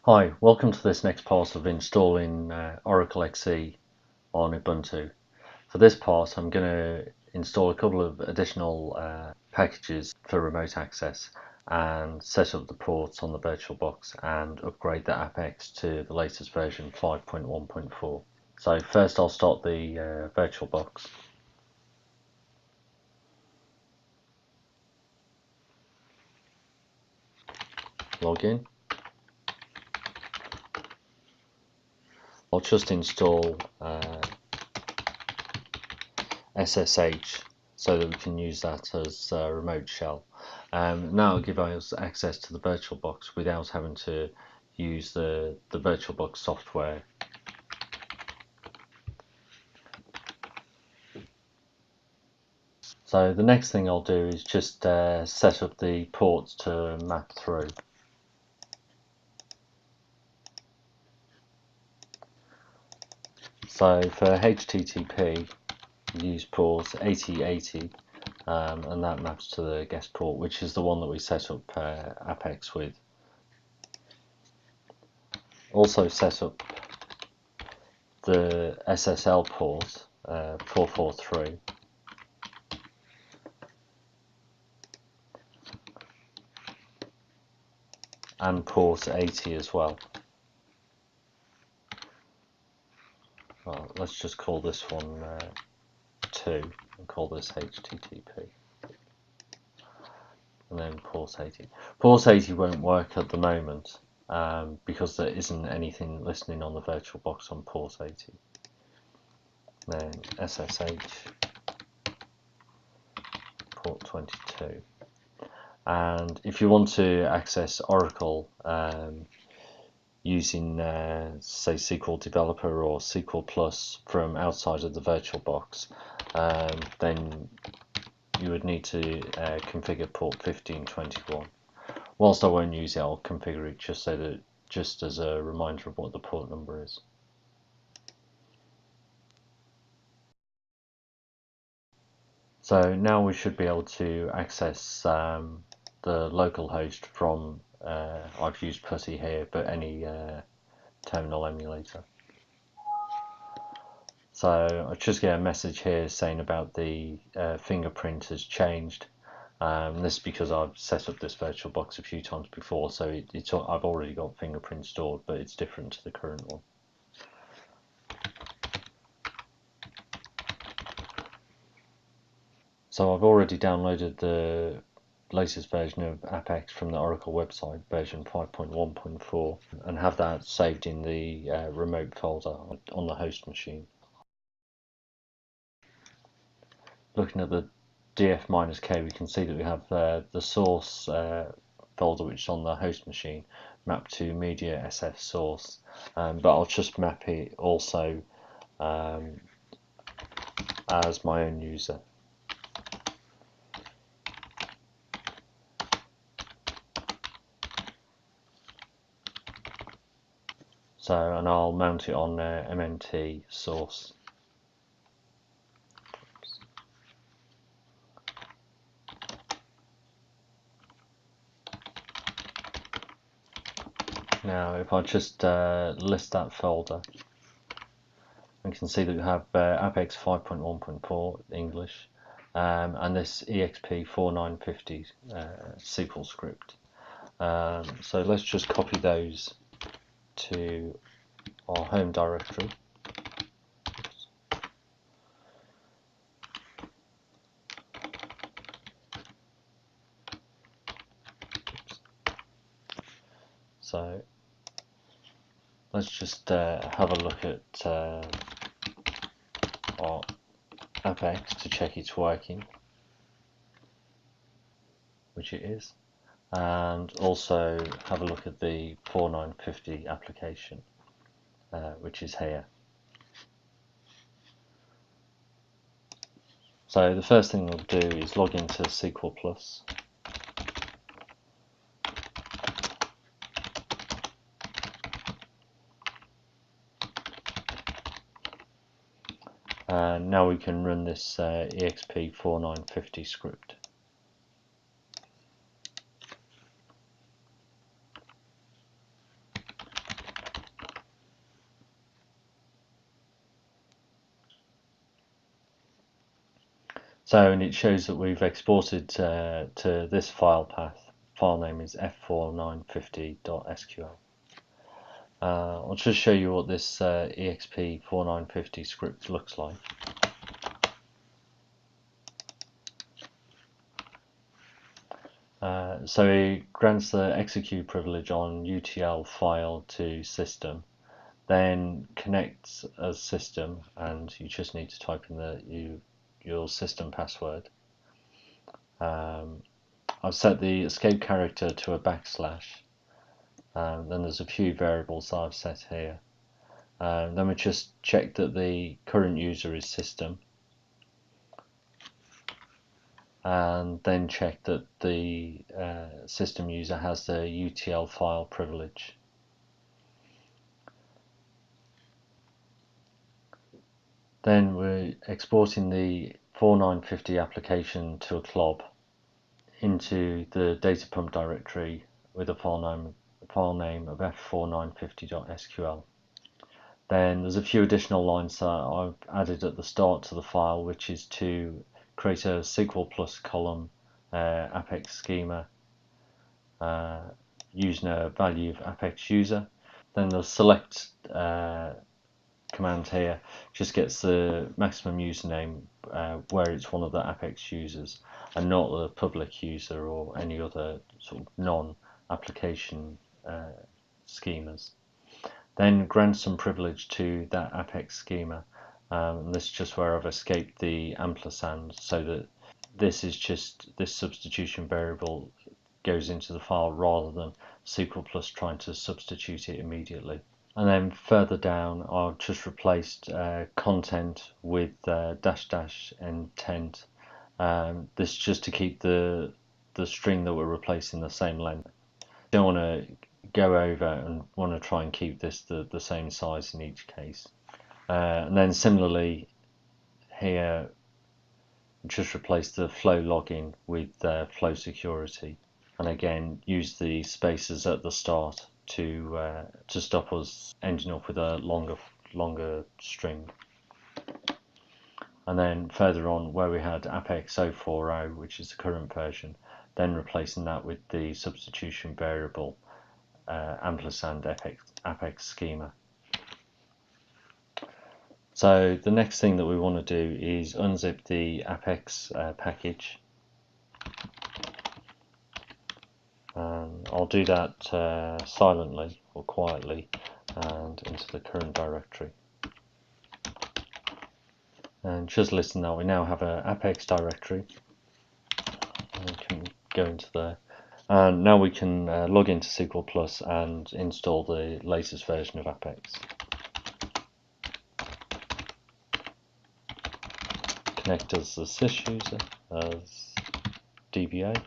Hi, welcome to this next part of installing Oracle XE on Ubuntu. For this part I'm going to install a couple of additional packages for remote access and set up the ports on the VirtualBox and upgrade the Apex to the latest version 5.1.4. So first I'll start the VirtualBox. Log in. I'll just install SSH so that we can use that as a remote shell. Now it'll give us access to the VirtualBox without having to use the VirtualBox software. So the next thing I'll do is just set up the ports to map through. So for HTTP, use port 8080, and that maps to the guest port, which is the one that we set up Apex with. Also set up the SSL port 443, and port 80 as well. Well, let's just call this one 2 and call this HTTP, and then port 80. Port 80 won't work at the moment because there isn't anything listening on the VirtualBox on port 80. Then SSH port 22. And if you want to access Oracle using say SQL Developer or SQL Plus from outside of the VirtualBox, then you would need to configure port 1521. Whilst I won't use it, I'll configure it just as a reminder of what the port number is. So now we should be able to access the local host from, I've used PuTTY here, but any terminal emulator. So I just get a message here saying about the fingerprint has changed. This is because I've set up this VirtualBox a few times before, so I've already got fingerprint stored, but it's different to the current one. So I've already downloaded the latest version of Apex from the Oracle website, version 5.1.4, and have that saved in the remote folder on the host machine. Looking at the df-k, we can see that we have the source folder, which is on the host machine, mapped to media SF source, but I'll just map it also as my own user. So, and I'll mount it on MNT source. Now, if I just list that folder, we can see that we have Apex 5.1.4 English and this EXP4950 SQL script. So let's just copy those to our home directory. So let's just have a look at our Apex to check it's working, which it is, and also have a look at the 4950 application, which is here. So the first thing we'll do is log into SQL Plus. And now we can run this EXP4950 script. So, and it shows that we've exported to this file path. File name is f4950.sql. I'll just show you what this exp4950 script looks like. So it grants the execute privilege on UTL file to system, then connects as system, and you just need to type in your system password. I've set the escape character to a backslash. Then there's a few variables that I've set here. Then we just check that the current user is system, and then check that the system user has the UTL file privilege. Then we're exporting the 4950 application to a CLOB into the data pump directory with a file name of f4950.sql. Then there's a few additional lines that I've added at the start to the file, which is to create a SQL plus column Apex schema using a value of Apex user. Then the select command here just gets the maximum username where it's one of the Apex users and not the public user or any other sort of non-application schemas. Then grant some privilege to that Apex schema. This is just where I've escaped the ampersand, so that this substitution variable goes into the file rather than SQL Plus trying to substitute it immediately. And then further down, I've just replaced content with intent. This is just to keep the string that we're replacing the same length. Don't want to go over and want to try and keep this the same size in each case. And then similarly here, just replace the flow login with flow security, and again use the spaces at the start to stop us ending up with a longer string. And then further on, where we had Apex 040, which is the current version, then replacing that with the substitution variable ampersand Apex schema. So the next thing that we want to do is unzip the Apex package. I'll do that silently or quietly and into the current directory. And just listen now, we now have an Apex directory. We can go into there. And now we can log into SQL Plus and install the latest version of Apex. Connect as the sys user, as DBA.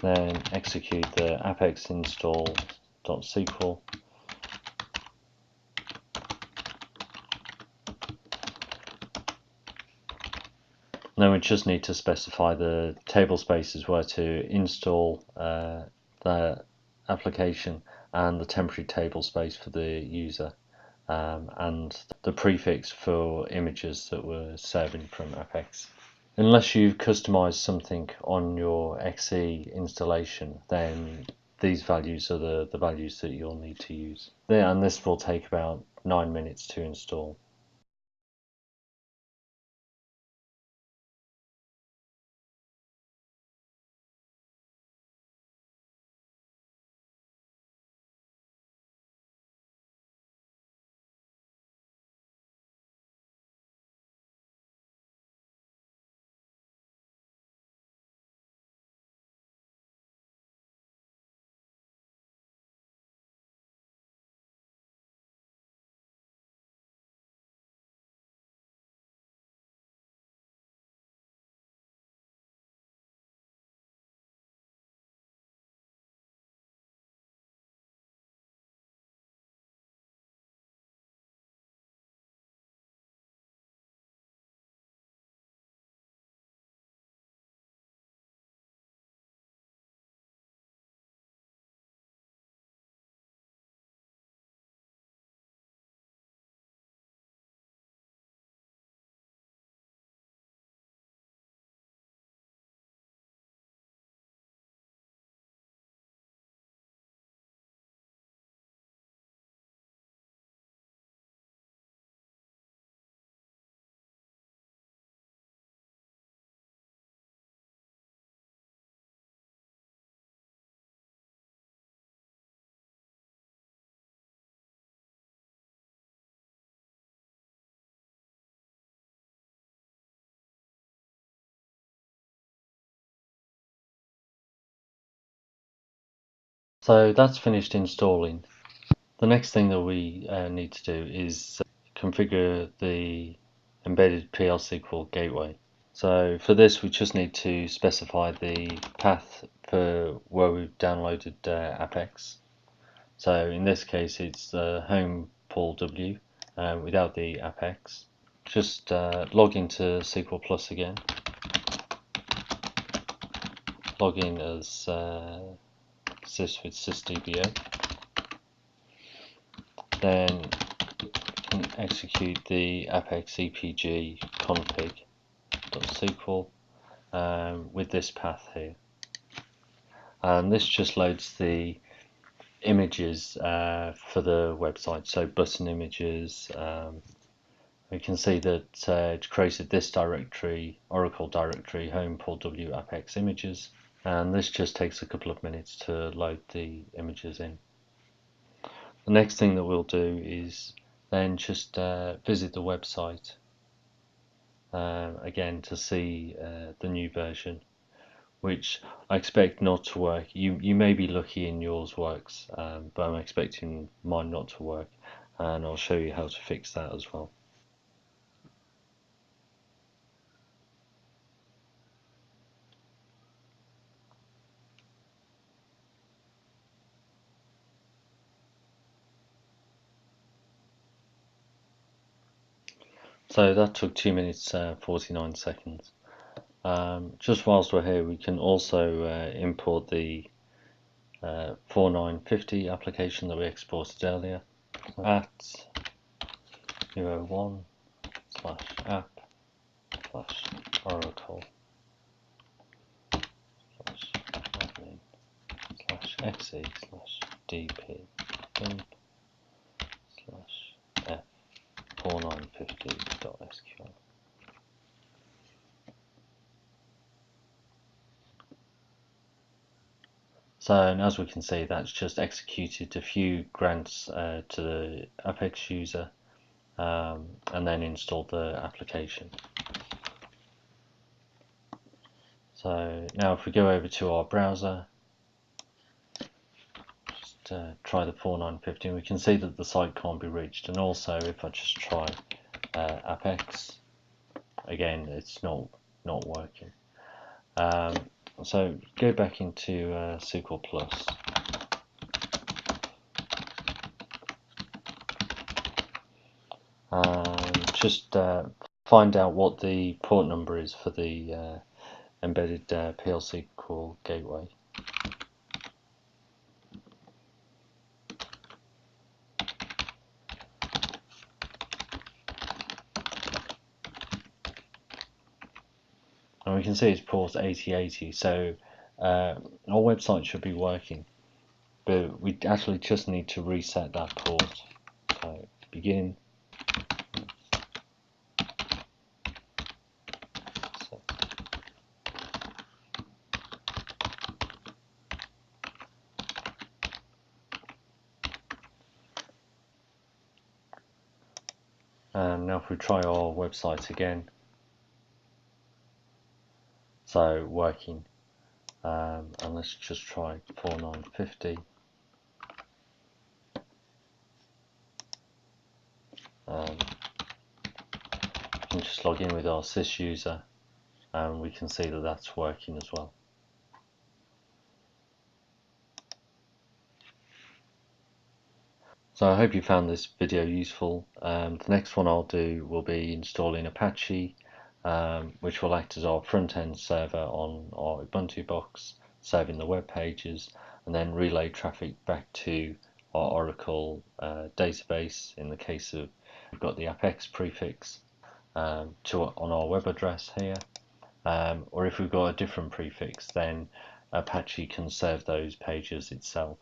Then execute the apex install.sql. Then we just need to specify the table spaces where to install the application and the temporary table space for the user, and the prefix for images that we're serving from Apex. Unless you've customized something on your XE installation, then these values are the values that you'll need to use. And this will take about 9 minutes to install. So that's finished installing. The next thing that we need to do is configure the embedded PL/SQL gateway. So for this we just need to specify the path for where we've downloaded Apex. So in this case it's the home Paul W without the Apex. Just log into SQL Plus again. Log in as sys with sysdbo. Then execute the apex epg config.sql with this path here. And this just loads the images for the website, so button images. We can see that it's created this directory, Oracle directory, home Paul W apex images, and this just takes a couple of minutes to load the images in. The next thing that we'll do is then just visit the website again to see the new version, which I expect not to work. You may be lucky and yours works, but I'm expecting mine not to work, and I'll show you how to fix that as well. So that took 2 minutes 49 seconds. Just whilst we're here, we can also import the 4950 application that we exported earlier. At 01/oracle/admin/exe/dp/f4950.sql. So, and as we can see, that's just executed a few grants to the Apex user and then installed the application. So now if we go over to our browser, just try the 4950, we can see that the site can't be reached. And also if I just try Apex, again it's not working. So go back into SQL Plus. And just find out what the port number is for the embedded PL/SQL gateway. And we can see it's port 8080, so our website should be working, but we actually just need to reset that port. So begin. And now if we try our website again, so working, and let's just try 4950. We can just log in with our sys user, and we can see that that's working as well. So I hope you found this video useful. The next one I'll do will be installing Apache, which will act as our front-end server on our Ubuntu box, serving the web pages, and then relay traffic back to our Oracle database. In the case of, we've got the Apex prefix on our web address here, or if we've got a different prefix, then Apache can serve those pages itself.